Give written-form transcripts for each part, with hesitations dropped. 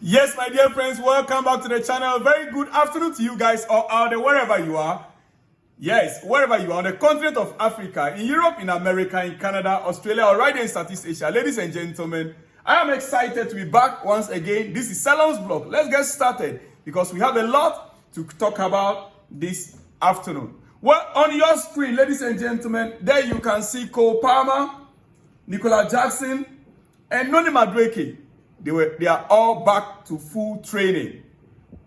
Yes, my dear friends, welcome back to the channel. Very good afternoon to you guys all out there, wherever you are. Yes, wherever you are, on the continent of Africa, in Europe, in America, in Canada, Australia, or right here in Southeast Asia. Ladies and gentlemen, I am excited to be back once again. This is Salon's Blog. Let's get started because we have a lot to talk about this afternoon. Well, on your screen, ladies and gentlemen, there you can see Cole Palmer, Nicola Jackson, and Noni Madueke. They are all back to full training.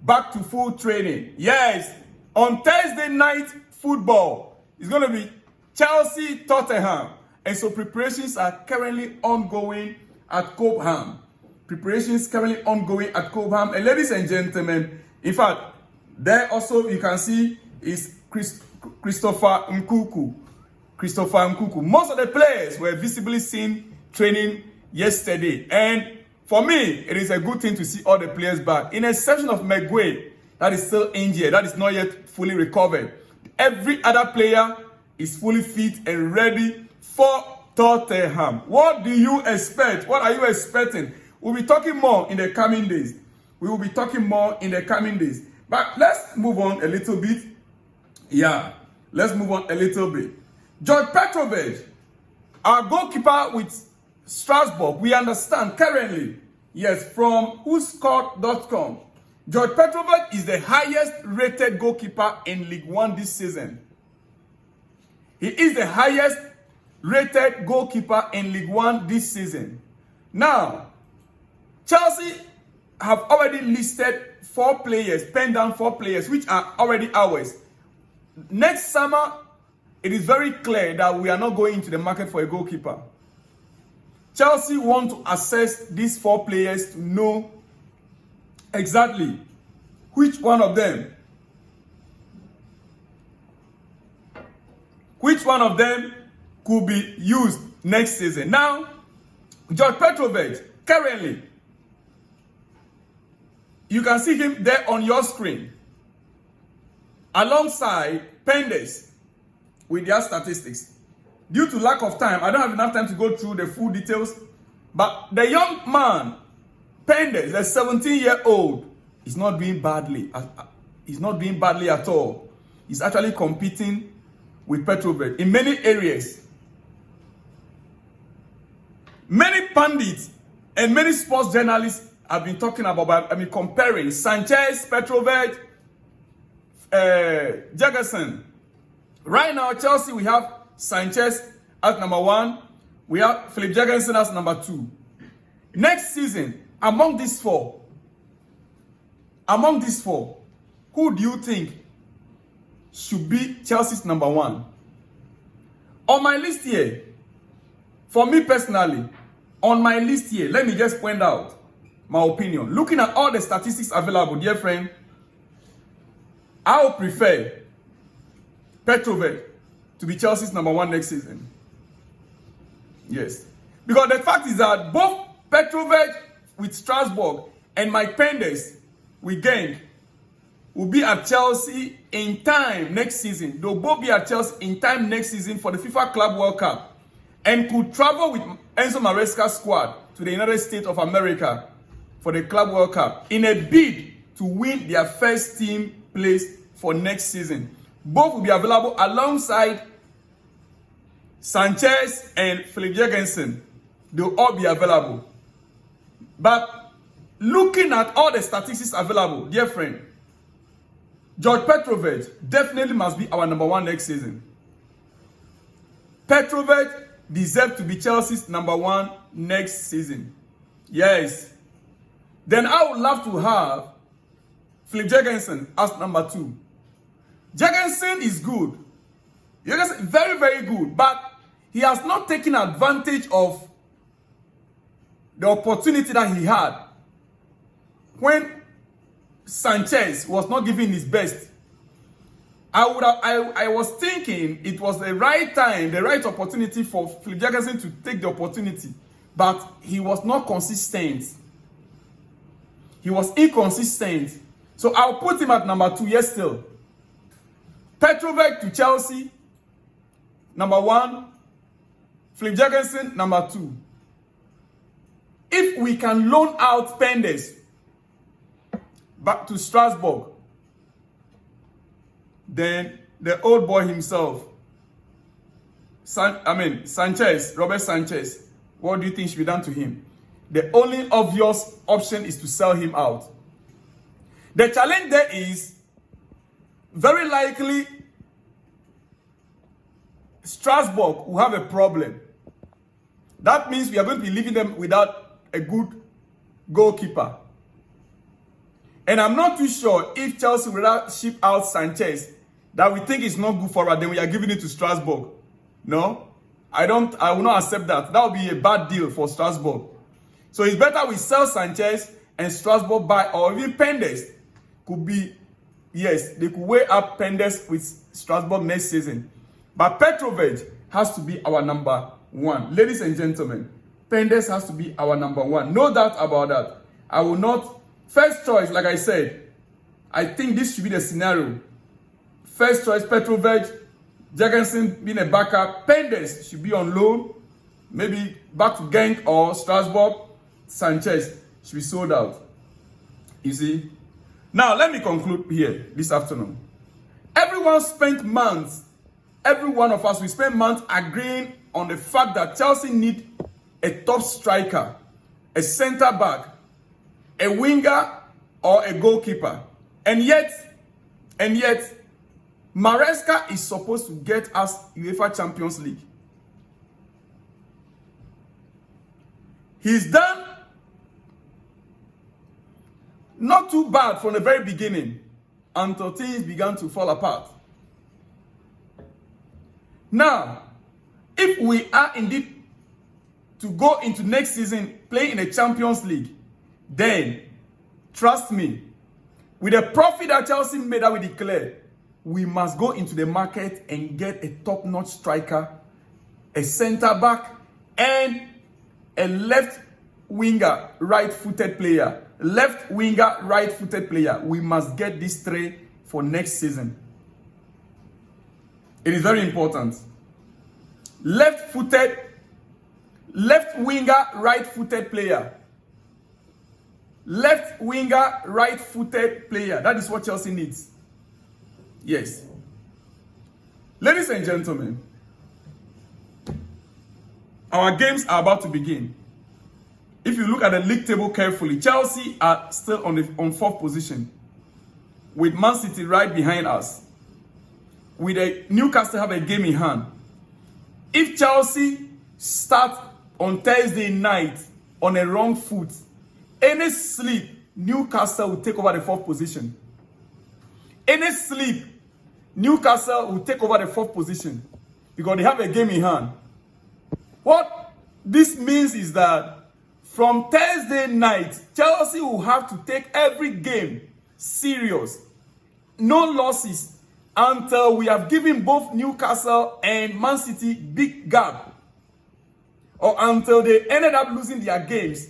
Back to full training. Yes, on Thursday night football, it's going to be Chelsea, Tottenham. And so preparations are currently ongoing at Cobham. Preparations currently ongoing at Cobham. And ladies and gentlemen, in fact, there also you can see is Christopher Nkuku. Most of the players were visibly seen training yesterday. And for me, it is a good thing to see all the players back. In exception of McGuay, that is still injured, that is not yet fully recovered. Every other player is fully fit and ready for Tottenham. What do you expect? What are you expecting? We'll be talking more in the coming days. We will be talking more in the coming days. But let's move on a little bit. Yeah, let's move on a little bit. Djordje Petrovic, our goalkeeper with Strasbourg, we understand currently, yes, from whoscored.com, Djordje Petrovic is the highest rated goalkeeper in Ligue 1 this season. He is the highest rated goalkeeper in Ligue 1 this season. Now, Chelsea have already listed 4 players, penned down 4 players, which are already ours. Next summer, it is very clear that we are not going into the market for a goalkeeper. Chelsea want to assess these 4 players to know exactly which one of them could be used next season. Now, Djordje Petrovic, currently, you can see him there on your screen, alongside Pendes with their statistics. Due to lack of time, I don't have enough time to go through the full details, but the young man, Pendes, the 17-year-old, is not doing badly. He's not doing badly at all. He's actually competing with Petrovic in many areas. Many pundits and many sports journalists have been talking about, comparing Sanchez, Petrovic, Jefferson. Right now, Chelsea, we have Sanchez as number 1. We have Philip Jefferson as number 2. Next season, among these four, who do you think should be Chelsea's number 1? On my list here, for me personally, on my list here, let me just point out my opinion. Looking at all the statistics available, dear friend, I would prefer Petrovic to be Chelsea's number 1 next season. Yes. Because the fact is that both Petrovic with Strasbourg and Mike Pendes with Genk will be at Chelsea in time next season. They'll both be at Chelsea in time next season for the FIFA Club World Cup and could travel with Enzo Maresca's squad to the United States of America for the Club World Cup in a bid to win their first team place for next season. Both will be available alongside Sanchez and Philip Jefferson. They'll all be available. But looking at all the statistics available, dear friend, Djordje Petrovic definitely must be our number 1 next season. Petrovic deserves to be Chelsea's number 1 next season. Yes. Then I would love to have Philip Jefferson as number 2. Jefferson is good. Jefferson very, very good. But he has not taken advantage of the opportunity that he had when Sanchez was not giving his best. I was thinking it was the right time, the right opportunity for Philip Jefferson to take the opportunity. But he was not consistent. He was inconsistent. So I'll put him at number 2, yes still. Petrovic to Chelsea, number 1. Philip Jefferson, number 2. If we can loan out Pendes back to Strasbourg. Then the old boy himself, Sanchez, Robert Sanchez, what do you think should be done to him? The only obvious option is to sell him out. The challenge there is very likely Strasbourg will have a problem. That means we are going to be leaving them without a good goalkeeper. And I'm not too sure if Chelsea will ship out Sanchez that we think is not good for us, then we are giving it to Strasbourg. No, I will not accept that. That would be a bad deal for Strasbourg. So it's better we sell Sanchez and Strasbourg buy, or even Pendes could be, yes, they could weigh up Pendes with Strasbourg next season. But Petrovic has to be our number one. Ladies and gentlemen, Pendes has to be our number one. No doubt about that. I will not, first choice, like I said, I think this should be the scenario. First choice, Petrovic, Jurgensen being a backup, Pendes should be on loan, maybe back to Genk or Strasbourg. Sanchez should be sold out. You see? Now, let me conclude here this afternoon. Everyone spent months, every one of us, we spent months agreeing on the fact that Chelsea need a top striker, a center back, a winger, or a goalkeeper. And yet, Maresca is supposed to get us UEFA Champions League. He's done not too bad from the very beginning until things began to fall apart. Now, if we are indeed to go into next season playing in the Champions League, then, trust me, with the profit that Chelsea made that we declared, we must go into the market and get a top-notch striker, a center-back, and a left winger, right-footed player. Left winger, right-footed player. We must get these three for next season. It is very important. Left-footed, left winger, right-footed player. Left winger, right-footed player. That is what Chelsea needs. Yes. Ladies and gentlemen, our games are about to begin. If you look at the league table carefully, Chelsea are still on fourth position, with Man City right behind us. With Newcastle have a game in hand. If Chelsea start on Thursday night on a wrong foot, any slip, Newcastle will take over the fourth position. Any slip, Newcastle will take over the fourth position because they have a game in hand. What this means is that from Thursday night, Chelsea will have to take every game serious. No losses until we have given both Newcastle and Man City big gap. Or until they ended up losing their games.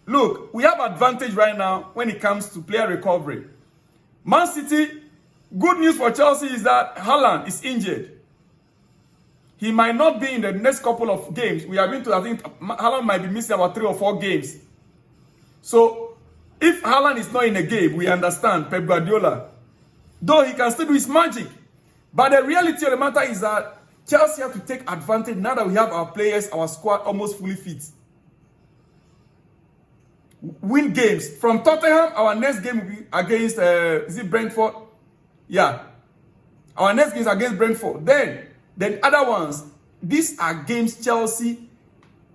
Look, we have advantage right now when it comes to player recovery. Man City, good news for Chelsea is that Haaland is injured. He might not be in the next couple of games. We are going to, I think, Haaland might be missing about 3 or 4 games. So, if Haaland is not in a game, we understand Pep Guardiola. Though he can still do his magic. But the reality of the matter is that Chelsea have to take advantage now that we have our players, our squad almost fully fit. Win games. From Tottenham, our next game will be against, is it Brentford? Yeah. Our next game is against Brentford. Then other ones, these are games Chelsea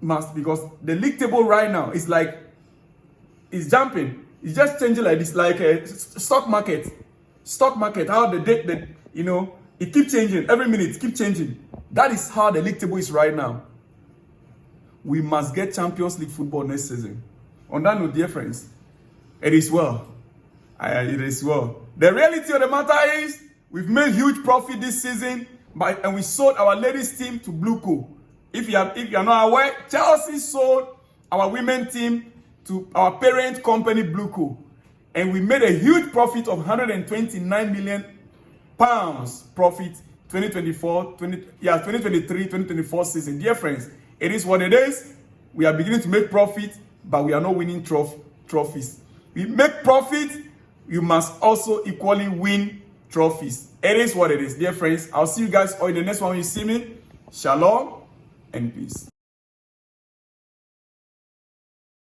must, because the league table right now is like, it's jumping. It's just changing like this, like a stock market. Stock market, how the date, it keeps changing. Every minute, it keeps changing. That is how the league table is right now. We must get Champions League football next season. On that note, dear friends, it is well. It is well. The reality of the matter is, we've made huge profit this season, and we sold our ladies team to Blueco. If you are not aware, Chelsea sold our women team to our parent company Blueco, and we made a huge profit of 129 million pounds profit 2023-2024 season. Dear friends, it is what it is. We are beginning to make profit, but we are not winning trophies. We make profit you must also equally win trophies. It is what it is, dear friends. I'll see you guys all in the next one. When you see me, shalom and peace.